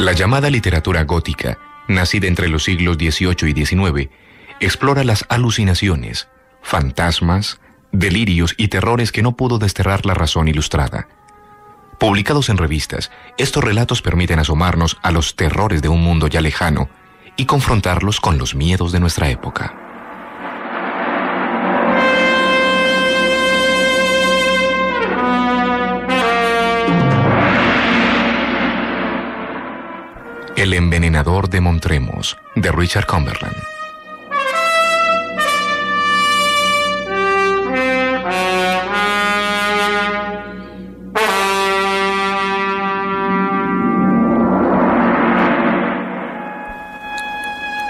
La llamada literatura gótica, nacida entre los siglos XVIII y XIX, explora las alucinaciones, fantasmas, delirios y terrores que no pudo desterrar la razón ilustrada. Publicados en revistas, estos relatos permiten asomarnos a los terrores de un mundo ya lejano y confrontarlos con los miedos de nuestra época. El envenenador de Montremos, de Richard Cumberland.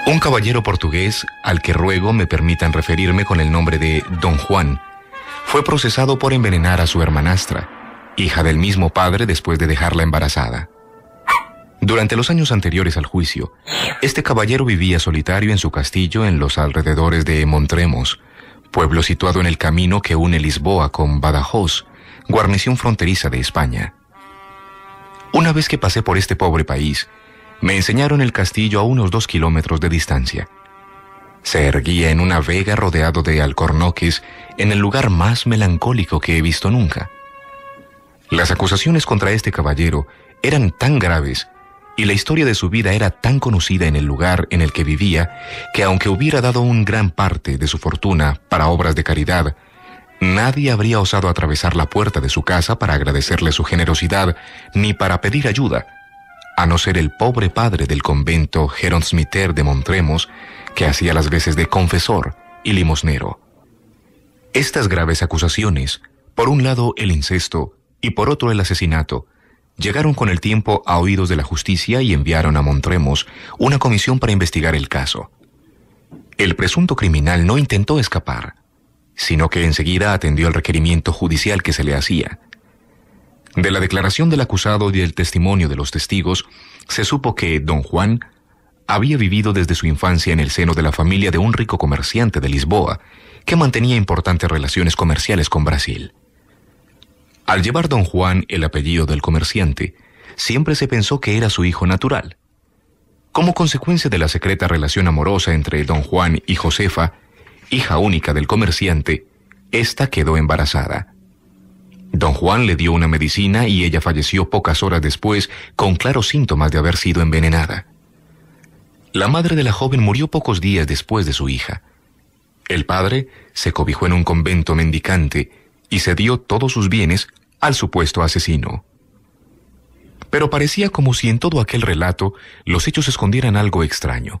Un caballero portugués, al que ruego me permitan referirme con el nombre de Don Juan, fue procesado por envenenar a su hermanastra, hija del mismo padre después de dejarla embarazada. Durante los años anteriores al juicio, este caballero vivía solitario en su castillo en los alrededores de Montremos, pueblo situado en el camino que une Lisboa con Badajoz, guarnición fronteriza de España. Una vez que pasé por este pobre país, me enseñaron el castillo a unos 2 kilómetros de distancia. Se erguía en una vega rodeado de alcornoques en el lugar más melancólico que he visto nunca. Las acusaciones contra este caballero eran tan graves y la historia de su vida era tan conocida en el lugar en el que vivía que aunque hubiera dado un gran parte de su fortuna para obras de caridad, nadie habría osado atravesar la puerta de su casa para agradecerle su generosidad ni para pedir ayuda, a no ser el pobre padre del convento Heronsmiter de Montremos, que hacía las veces de confesor y limosnero. Estas graves acusaciones, por un lado el incesto y por otro el asesinato, llegaron con el tiempo a oídos de la justicia y enviaron a Montremos una comisión para investigar el caso. El presunto criminal no intentó escapar, sino que enseguida atendió el requerimiento judicial que se le hacía. De la declaración del acusado y del testimonio de los testigos, se supo que Don Juan había vivido desde su infancia en el seno de la familia de un rico comerciante de Lisboa, que mantenía importantes relaciones comerciales con Brasil. Al llevar Don Juan el apellido del comerciante, siempre se pensó que era su hijo natural. Como consecuencia de la secreta relación amorosa entre Don Juan y Josefa, hija única del comerciante, ésta quedó embarazada. Don Juan le dio una medicina y ella falleció pocas horas después con claros síntomas de haber sido envenenada. La madre de la joven murió pocos días después de su hija. El padre se cobijó en un convento mendicante y cedió todos sus bienes al supuesto asesino. Pero parecía como si en todo aquel relato los hechos escondieran algo extraño.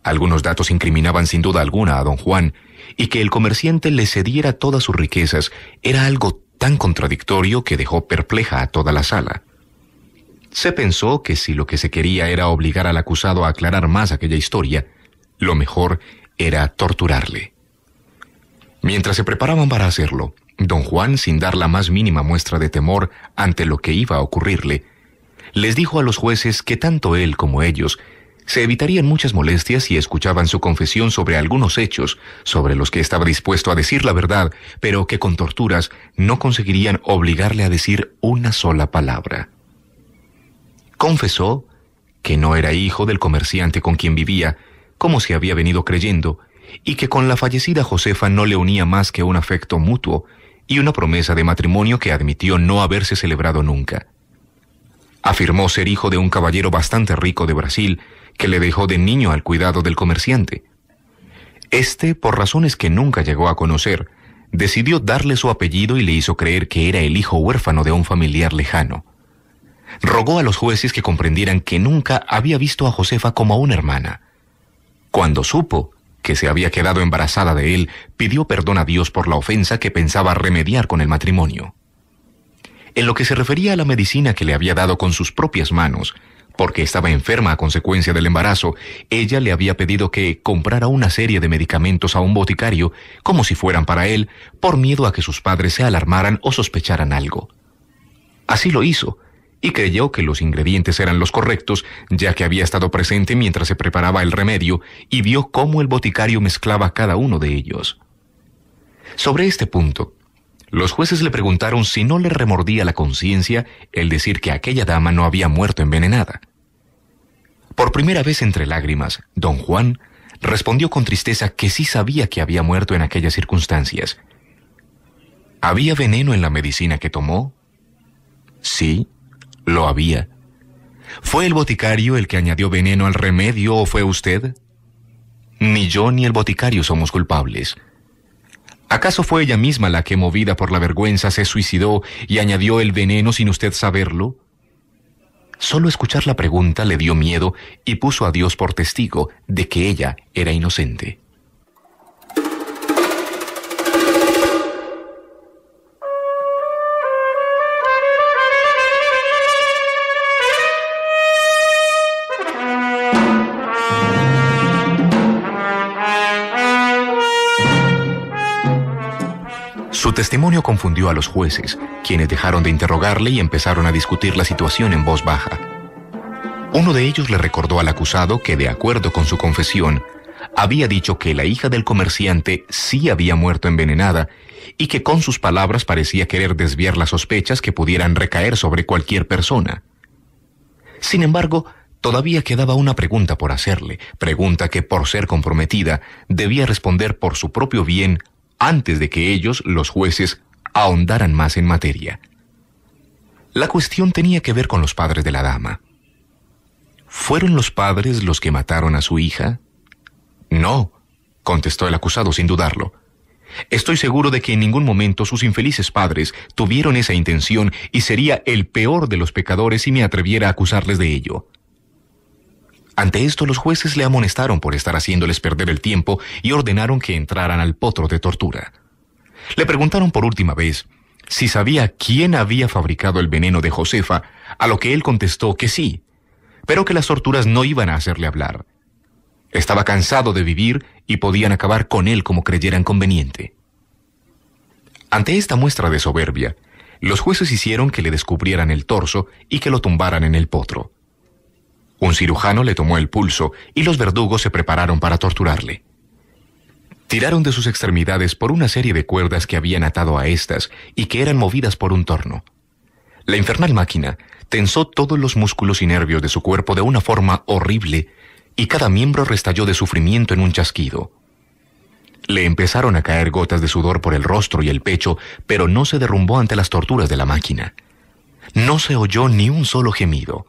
Algunos datos incriminaban sin duda alguna a Don Juan, y que el comerciante le cediera todas sus riquezas era algo tan contradictorio que dejó perpleja a toda la sala. Se pensó que si lo que se quería era obligar al acusado a aclarar más aquella historia, lo mejor era torturarle. Mientras se preparaban para hacerlo, Don Juan, sin dar la más mínima muestra de temor ante lo que iba a ocurrirle, les dijo a los jueces que tanto él como ellos se evitarían muchas molestias si escuchaban su confesión sobre algunos hechos sobre los que estaba dispuesto a decir la verdad, pero que con torturas no conseguirían obligarle a decir una sola palabra. Confesó que no era hijo del comerciante con quien vivía, como se había venido creyendo, y que con la fallecida Josefa no le unía más que un afecto mutuo y una promesa de matrimonio que admitió no haberse celebrado nunca. Afirmó ser hijo de un caballero bastante rico de Brasil, que le dejó de niño al cuidado del comerciante. Este, por razones que nunca llegó a conocer, decidió darle su apellido y le hizo creer que era el hijo huérfano de un familiar lejano. Rogó a los jueces que comprendieran que nunca había visto a Josefa como a una hermana. Cuando supo que se había quedado embarazada de él, pidió perdón a Dios por la ofensa que pensaba remediar con el matrimonio. En lo que se refería a la medicina que le había dado con sus propias manos, porque estaba enferma a consecuencia del embarazo, ella le había pedido que comprara una serie de medicamentos a un boticario, como si fueran para él, por miedo a que sus padres se alarmaran o sospecharan algo. Así lo hizo, y creyó que los ingredientes eran los correctos, ya que había estado presente mientras se preparaba el remedio y vio cómo el boticario mezclaba cada uno de ellos. Sobre este punto, los jueces le preguntaron si no le remordía la conciencia el decir que aquella dama no había muerto envenenada. Por primera vez entre lágrimas, don Juan respondió con tristeza que sí sabía que había muerto en aquellas circunstancias. ¿Había veneno en la medicina que tomó? Sí, lo había. ¿Fue el boticario el que añadió veneno al remedio o fue usted? Ni yo ni el boticario somos culpables. ¿Acaso fue ella misma la que, movida por la vergüenza, se suicidó y añadió el veneno sin usted saberlo? Solo escuchar la pregunta le dio miedo y puso a Dios por testigo de que ella era inocente. Su testimonio confundió a los jueces, quienes dejaron de interrogarle y empezaron a discutir la situación en voz baja. Uno de ellos le recordó al acusado que, de acuerdo con su confesión, había dicho que la hija del comerciante sí había muerto envenenada y que con sus palabras parecía querer desviar las sospechas que pudieran recaer sobre cualquier persona. Sin embargo, todavía quedaba una pregunta por hacerle, pregunta que, por ser comprometida, debía responder por su propio bien antes de que ellos, los jueces, ahondaran más en materia. La cuestión tenía que ver con los padres de la dama. ¿Fueron los padres los que mataron a su hija? No, contestó el acusado sin dudarlo. Estoy seguro de que en ningún momento sus infelices padres tuvieron esa intención y sería el peor de los pecadores si me atreviera a acusarles de ello. Ante esto, los jueces le amonestaron por estar haciéndoles perder el tiempo y ordenaron que entraran al potro de tortura. Le preguntaron por última vez si sabía quién había fabricado el veneno de Josefa, a lo que él contestó que sí, pero que las torturas no iban a hacerle hablar. Estaba cansado de vivir y podían acabar con él como creyeran conveniente. Ante esta muestra de soberbia, los jueces hicieron que le descubrieran el torso y que lo tumbaran en el potro. Un cirujano le tomó el pulso y los verdugos se prepararon para torturarle. Tiraron de sus extremidades por una serie de cuerdas que habían atado a estas y que eran movidas por un torno. La infernal máquina tensó todos los músculos y nervios de su cuerpo de una forma horrible y cada miembro restalló de sufrimiento en un chasquido. Le empezaron a caer gotas de sudor por el rostro y el pecho, pero no se derrumbó ante las torturas de la máquina. No se oyó ni un solo gemido.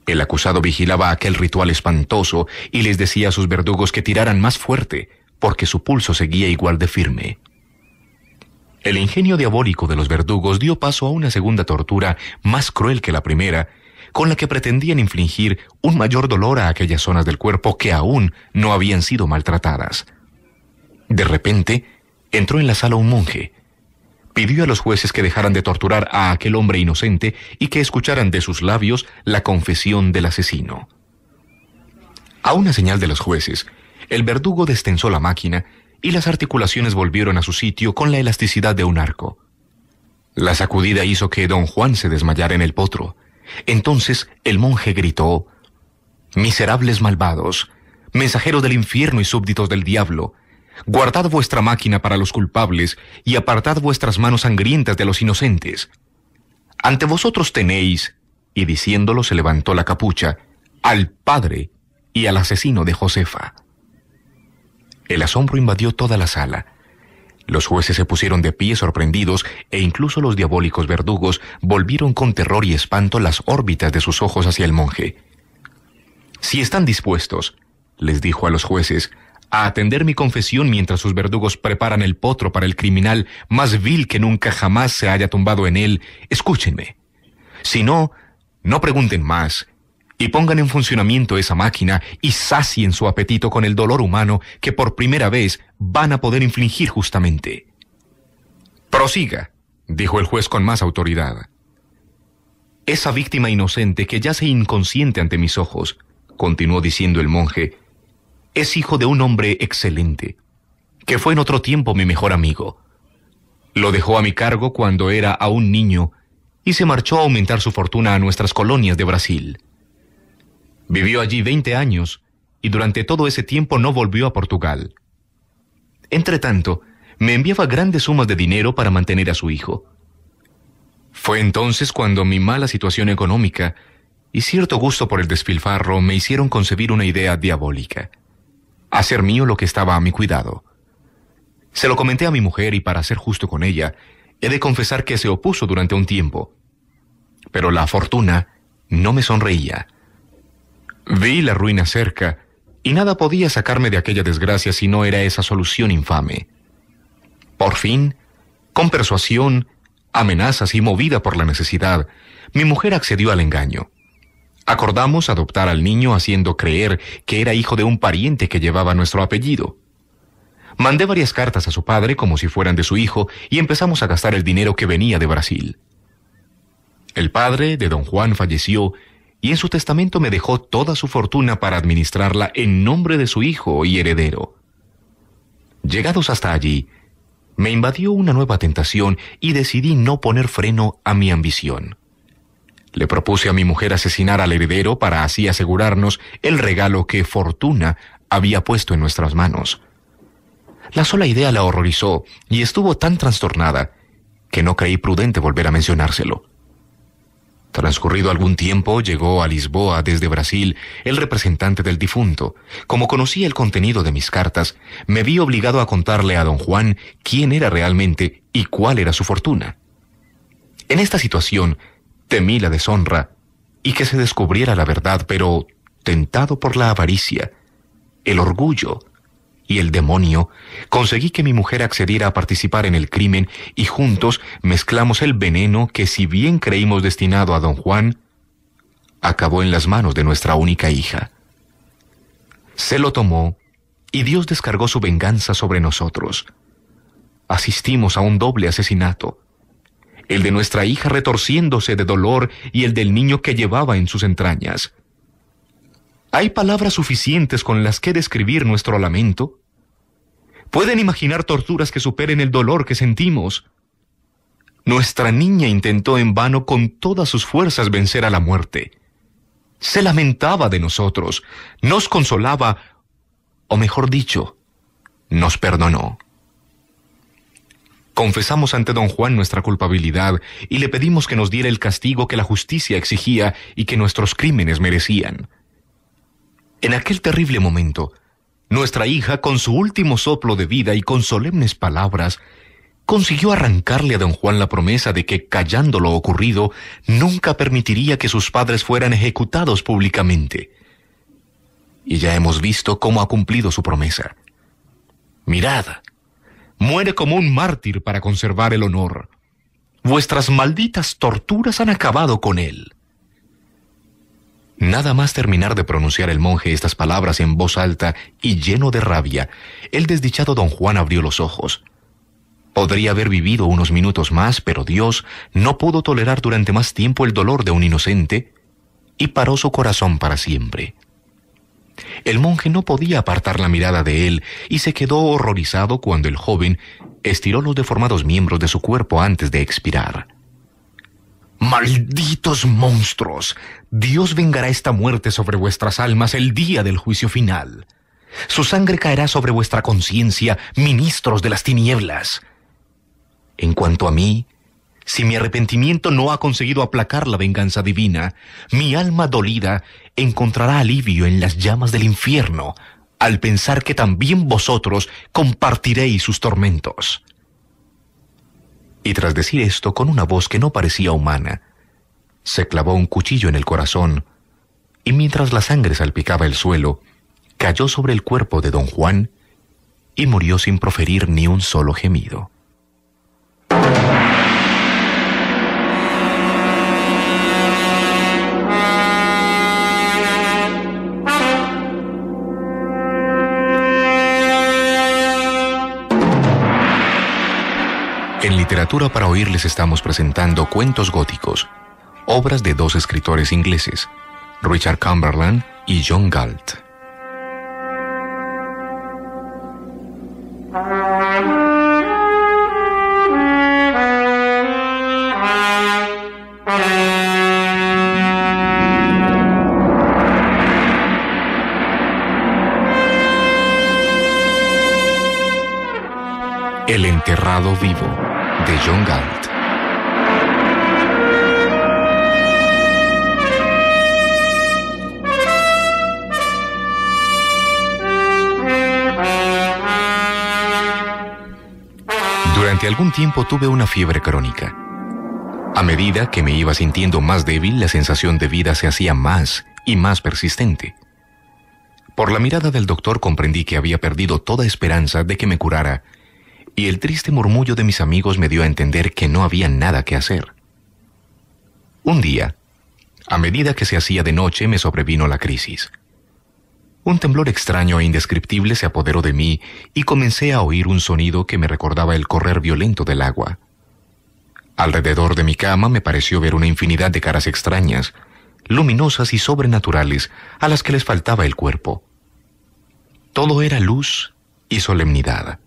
El acusado vigilaba aquel ritual espantoso y les decía a sus verdugos que tiraran más fuerte, porque su pulso seguía igual de firme. El ingenio diabólico de los verdugos dio paso a una segunda tortura más cruel que la primera, con la que pretendían infligir un mayor dolor a aquellas zonas del cuerpo que aún no habían sido maltratadas. De repente, entró en la sala un monje. Pidió a los jueces que dejaran de torturar a aquel hombre inocente y que escucharan de sus labios la confesión del asesino. A una señal de los jueces, el verdugo destensó la máquina y las articulaciones volvieron a su sitio con la elasticidad de un arco. La sacudida hizo que don Juan se desmayara en el potro. Entonces el monje gritó: «Miserables malvados, mensajeros del infierno y súbditos del diablo, guardad vuestra máquina para los culpables y apartad vuestras manos sangrientas de los inocentes. Ante vosotros tenéis», y diciéndolo se levantó la capucha, «al padre y al asesino de Josefa». El asombro invadió toda la sala. Los jueces se pusieron de pie sorprendidos e incluso los diabólicos verdugos volvieron con terror y espanto las órbitas de sus ojos hacia el monje. «Si están dispuestos», les dijo a los jueces, «a atender mi confesión mientras sus verdugos preparan el potro para el criminal más vil que nunca jamás se haya tumbado en él, escúchenme. Si no, no pregunten más, y pongan en funcionamiento esa máquina y sacien su apetito con el dolor humano que por primera vez van a poder infligir justamente». «Prosiga», dijo el juez con más autoridad. «Esa víctima inocente que yace inconsciente ante mis ojos», continuó diciendo el monje, «es hijo de un hombre excelente, que fue en otro tiempo mi mejor amigo. Lo dejó a mi cargo cuando era aún niño y se marchó a aumentar su fortuna a nuestras colonias de Brasil. Vivió allí 20 años y durante todo ese tiempo no volvió a Portugal. Entretanto, me enviaba grandes sumas de dinero para mantener a su hijo. Fue entonces cuando mi mala situación económica y cierto gusto por el despilfarro me hicieron concebir una idea diabólica: hacer mío lo que estaba a mi cuidado. Se lo comenté a mi mujer y, para ser justo con ella, he de confesar que se opuso durante un tiempo. Pero la fortuna no me sonreía. Vi la ruina cerca y nada podía sacarme de aquella desgracia si no era esa solución infame. Por fin, con persuasión, amenazas y movida por la necesidad, mi mujer accedió al engaño. Acordamos adoptar al niño haciendo creer que era hijo de un pariente que llevaba nuestro apellido. Mandé varias cartas a su padre como si fueran de su hijo y empezamos a gastar el dinero que venía de Brasil. El padre de don Juan falleció y en su testamento me dejó toda su fortuna para administrarla en nombre de su hijo y heredero. Llegados hasta allí, me invadió una nueva tentación y decidí no poner freno a mi ambición. Le propuse a mi mujer asesinar al heredero para así asegurarnos el regalo que Fortuna había puesto en nuestras manos. La sola idea la horrorizó y estuvo tan trastornada que no creí prudente volver a mencionárselo. Transcurrido algún tiempo, llegó a Lisboa desde Brasil el representante del difunto. Como conocía el contenido de mis cartas, me vi obligado a contarle a don Juan quién era realmente y cuál era su fortuna. En esta situación, temí la deshonra y que se descubriera la verdad, pero tentado por la avaricia, el orgullo y el demonio, conseguí que mi mujer accediera a participar en el crimen y juntos mezclamos el veneno que, si bien creímos destinado a don Juan, acabó en las manos de nuestra única hija. Se lo tomó y Dios descargó su venganza sobre nosotros. Asistimos a un doble asesinato: el de nuestra hija retorciéndose de dolor y el del niño que llevaba en sus entrañas. ¿Hay palabras suficientes con las que describir nuestro lamento? ¿Pueden imaginar torturas que superen el dolor que sentimos? Nuestra niña intentó en vano con todas sus fuerzas vencer a la muerte. Se lamentaba de nosotros, nos consolaba, o mejor dicho, nos perdonó. Confesamos ante don Juan nuestra culpabilidad y le pedimos que nos diera el castigo que la justicia exigía y que nuestros crímenes merecían. En aquel terrible momento, nuestra hija, con su último soplo de vida y con solemnes palabras, consiguió arrancarle a don Juan la promesa de que, callando lo ocurrido, nunca permitiría que sus padres fueran ejecutados públicamente. Y ya hemos visto cómo ha cumplido su promesa. Mirad, muere como un mártir para conservar el honor. Vuestras malditas torturas han acabado con él. Nada más terminar de pronunciar el monje estas palabras en voz alta y lleno de rabia, el desdichado don Juan abrió los ojos. Podría haber vivido unos minutos más, pero Dios no pudo tolerar durante más tiempo el dolor de un inocente y paró su corazón para siempre. El monje no podía apartar la mirada de él y se quedó horrorizado cuando el joven estiró los deformados miembros de su cuerpo antes de expirar. ¡Malditos monstruos! Dios vengará esta muerte sobre vuestras almas el día del juicio final. Su sangre caerá sobre vuestra conciencia, ministros de las tinieblas. En cuanto a mí, si mi arrepentimiento no ha conseguido aplacar la venganza divina, mi alma dolida encontrará alivio en las llamas del infierno, al pensar que también vosotros compartiréis sus tormentos. Y tras decir esto con una voz que no parecía humana, se clavó un cuchillo en el corazón, y mientras la sangre salpicaba el suelo, cayó sobre el cuerpo de don Juan y murió sin proferir ni un solo gemido. En Literatura para Oír les estamos presentando Cuentos Góticos, obras de dos escritores ingleses, Richard Chamberlain y John Galt. El enterrado vivo, de John Galt. Durante algún tiempo tuve una fiebre crónica. A medida que me iba sintiendo más débil, la sensación de vida se hacía más y más persistente. Por la mirada del doctor comprendí que había perdido toda esperanza de que me curara, y el triste murmullo de mis amigos me dio a entender que no había nada que hacer. Un día, a medida que se hacía de noche, me sobrevino la crisis. Un temblor extraño e indescriptible se apoderó de mí y comencé a oír un sonido que me recordaba el correr violento del agua. Alrededor de mi cama me pareció ver una infinidad de caras extrañas, luminosas y sobrenaturales, a las que les faltaba el cuerpo. Todo era luz y solemnidad.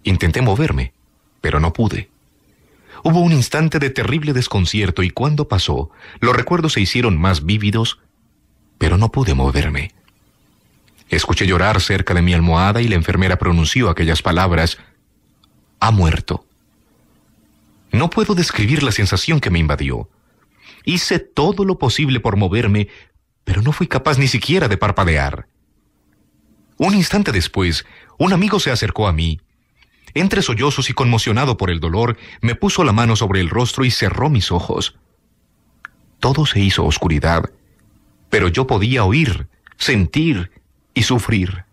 Intenté moverme, pero no pude. Hubo un instante de terrible desconcierto y cuando pasó, los recuerdos se hicieron más vívidos, pero no pude moverme. Escuché llorar cerca de mi almohada y la enfermera pronunció aquellas palabras: «Ha muerto». No puedo describir la sensación que me invadió. Hice todo lo posible por moverme, pero no fui capaz ni siquiera de parpadear. Un instante después, un amigo se acercó a mí. Entre sollozos y conmocionado por el dolor, me puso la mano sobre el rostro y cerró mis ojos. Todo se hizo oscuridad, pero yo podía oír, sentir y sufrir.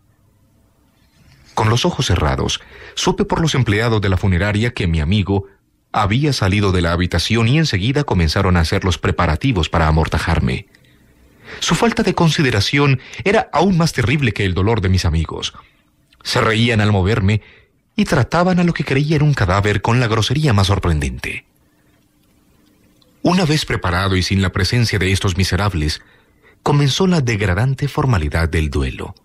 Con los ojos cerrados, supe por los empleados de la funeraria que mi amigo había salido de la habitación y enseguida comenzaron a hacer los preparativos para amortajarme. Su falta de consideración era aún más terrible que el dolor de mis amigos. Se reían al moverme y trataban a lo que creía era un cadáver con la grosería más sorprendente. Una vez preparado y sin la presencia de estos miserables, comenzó la degradante formalidad del duelo.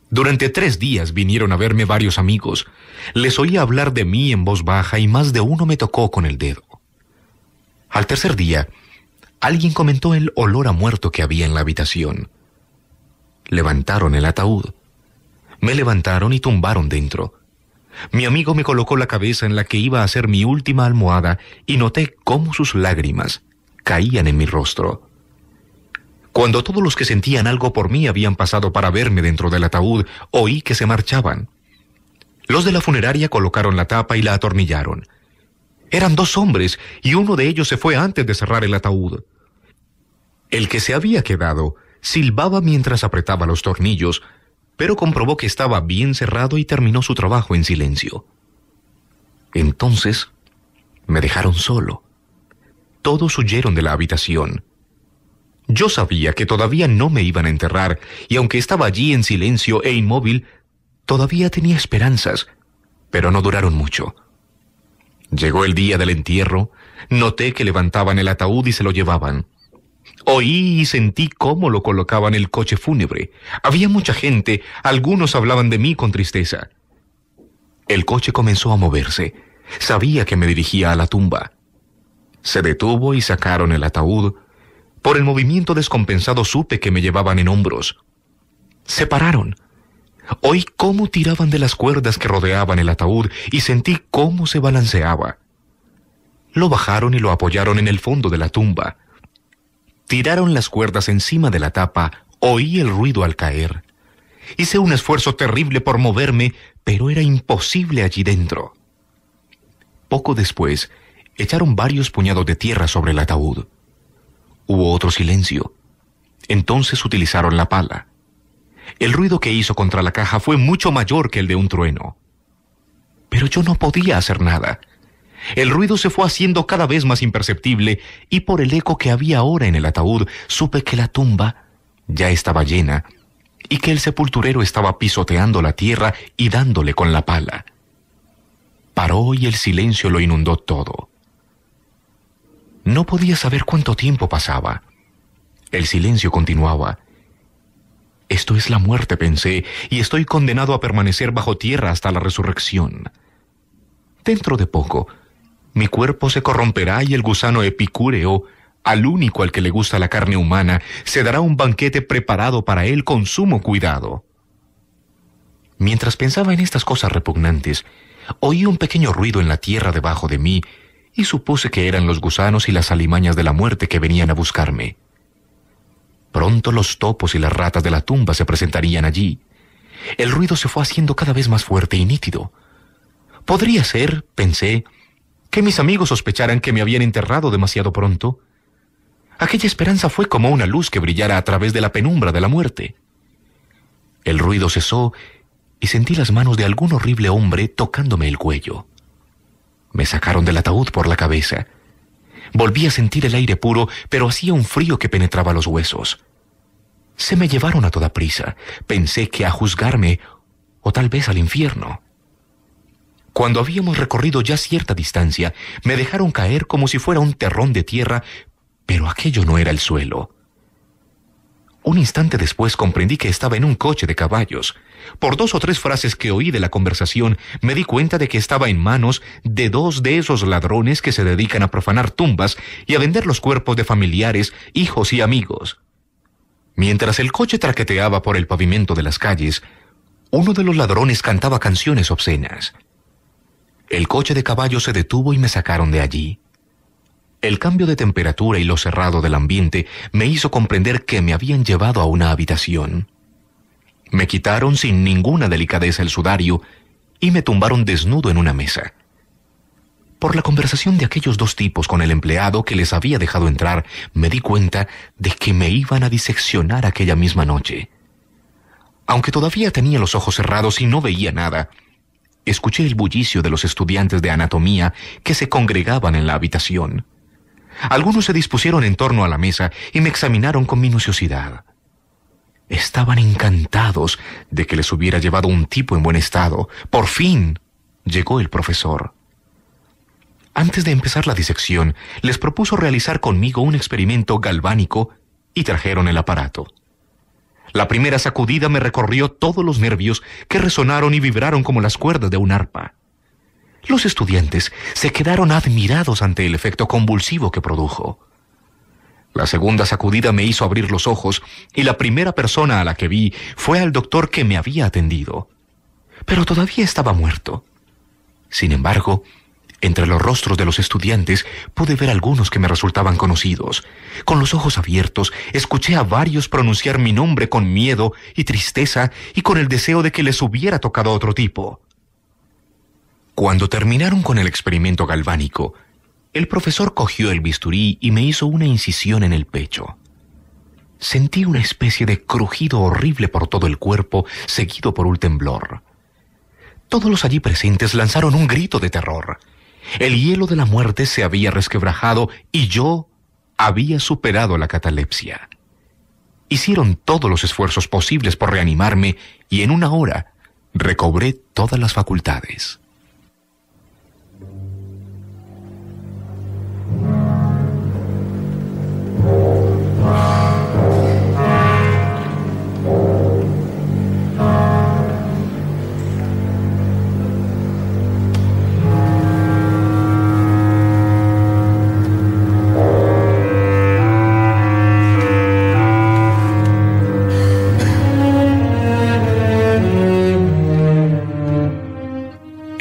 Durante 3 días vinieron a verme varios amigos. Les oía hablar de mí en voz baja y más de uno me tocó con el dedo. Al tercer día, alguien comentó el olor a muerto que había en la habitación. Levantaron el ataúd. Me levantaron y tumbaron dentro. Mi amigo me colocó la cabeza en la que iba a ser mi última almohada y noté cómo sus lágrimas caían en mi rostro. Cuando todos los que sentían algo por mí habían pasado para verme dentro del ataúd, oí que se marchaban. Los de la funeraria colocaron la tapa y la atornillaron. Eran 2 hombres y uno de ellos se fue antes de cerrar el ataúd. El que se había quedado silbaba mientras apretaba los tornillos, pero comprobó que estaba bien cerrado y terminó su trabajo en silencio. Entonces me dejaron solo. Todos huyeron de la habitación. Yo sabía que todavía no me iban a enterrar, y aunque estaba allí en silencio e inmóvil, todavía tenía esperanzas, pero no duraron mucho. Llegó el día del entierro, noté que levantaban el ataúd y se lo llevaban. Oí y sentí cómo lo colocaban en el coche fúnebre. Había mucha gente, algunos hablaban de mí con tristeza. El coche comenzó a moverse. Sabía que me dirigía a la tumba. Se detuvo y sacaron el ataúd. Por el movimiento descompensado supe que me llevaban en hombros. Se pararon. Oí cómo tiraban de las cuerdas que rodeaban el ataúd y sentí cómo se balanceaba. Lo bajaron y lo apoyaron en el fondo de la tumba. Tiraron las cuerdas encima de la tapa, oí el ruido al caer. Hice un esfuerzo terrible por moverme, pero era imposible allí dentro. Poco después, echaron varios puñados de tierra sobre el ataúd. Hubo otro silencio. Entonces utilizaron la pala. El ruido que hizo contra la caja fue mucho mayor que el de un trueno. Pero yo no podía hacer nada. El ruido se fue haciendo cada vez más imperceptible y por el eco que había ahora en el ataúd supe que la tumba ya estaba llena y que el sepulturero estaba pisoteando la tierra y dándole con la pala. Paró y el silencio lo inundó todo. No podía saber cuánto tiempo pasaba. El silencio continuaba. Esto es la muerte, pensé, y estoy condenado a permanecer bajo tierra hasta la resurrección. Dentro de poco, mi cuerpo se corromperá y el gusano epicúreo, al único al que le gusta la carne humana, se dará un banquete preparado para él con sumo cuidado. Mientras pensaba en estas cosas repugnantes, oí un pequeño ruido en la tierra debajo de mí y supuse que eran los gusanos y las alimañas de la muerte que venían a buscarme. Pronto los topos y las ratas de la tumba se presentarían allí. El ruido se fue haciendo cada vez más fuerte y nítido. Podría ser, pensé, que mis amigos sospecharan que me habían enterrado demasiado pronto. Aquella esperanza fue como una luz que brillara a través de la penumbra de la muerte. El ruido cesó y sentí las manos de algún horrible hombre tocándome el cuello. Me sacaron del ataúd por la cabeza. Volví a sentir el aire puro, pero hacía un frío que penetraba los huesos. Se me llevaron a toda prisa. Pensé que a juzgarme o tal vez al infierno. Cuando habíamos recorrido ya cierta distancia, me dejaron caer como si fuera un terrón de tierra, pero aquello no era el suelo. Un instante después comprendí que estaba en un coche de caballos. Por 2 o 3 frases que oí de la conversación, me di cuenta de que estaba en manos de 2 de esos ladrones que se dedican a profanar tumbas y a vender los cuerpos de familiares, hijos y amigos. Mientras el coche traqueteaba por el pavimento de las calles, uno de los ladrones cantaba canciones obscenas. El coche de caballos se detuvo y me sacaron de allí. El cambio de temperatura y lo cerrado del ambiente me hizo comprender que me habían llevado a una habitación. Me quitaron sin ninguna delicadeza el sudario y me tumbaron desnudo en una mesa. Por la conversación de aquellos 2 tipos con el empleado que les había dejado entrar, me di cuenta de que me iban a diseccionar aquella misma noche. Aunque todavía tenía los ojos cerrados y no veía nada, escuché el bullicio de los estudiantes de anatomía que se congregaban en la habitación. Algunos se dispusieron en torno a la mesa y me examinaron con minuciosidad. Estaban encantados de que les hubiera llevado un tipo en buen estado. Por fin llegó el profesor. Antes de empezar la disección, les propuso realizar conmigo un experimento galvánico y trajeron el aparato. La primera sacudida me recorrió todos los nervios que resonaron y vibraron como las cuerdas de un arpa. Los estudiantes se quedaron admirados ante el efecto convulsivo que produjo. La segunda sacudida me hizo abrir los ojos y la primera persona a la que vi fue al doctor que me había atendido. Pero todavía estaba muerto. Sin embargo, entre los rostros de los estudiantes pude ver algunos que me resultaban conocidos. Con los ojos abiertos, escuché a varios pronunciar mi nombre con miedo y tristeza y con el deseo de que les hubiera tocado otro tipo. Cuando terminaron con el experimento galvánico, el profesor cogió el bisturí y me hizo una incisión en el pecho. Sentí una especie de crujido horrible por todo el cuerpo, seguido por un temblor. Todos los allí presentes lanzaron un grito de terror. El hielo de la muerte se había resquebrajado y yo había superado la catalepsia. Hicieron todos los esfuerzos posibles por reanimarme y en 1 hora recobré todas las facultades.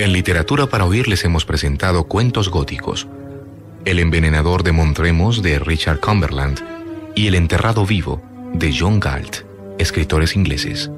En literatura para oír les hemos presentado cuentos góticos: El envenenador de Montremos de Richard Cumberland y El enterrado vivo de John Galt, escritores ingleses.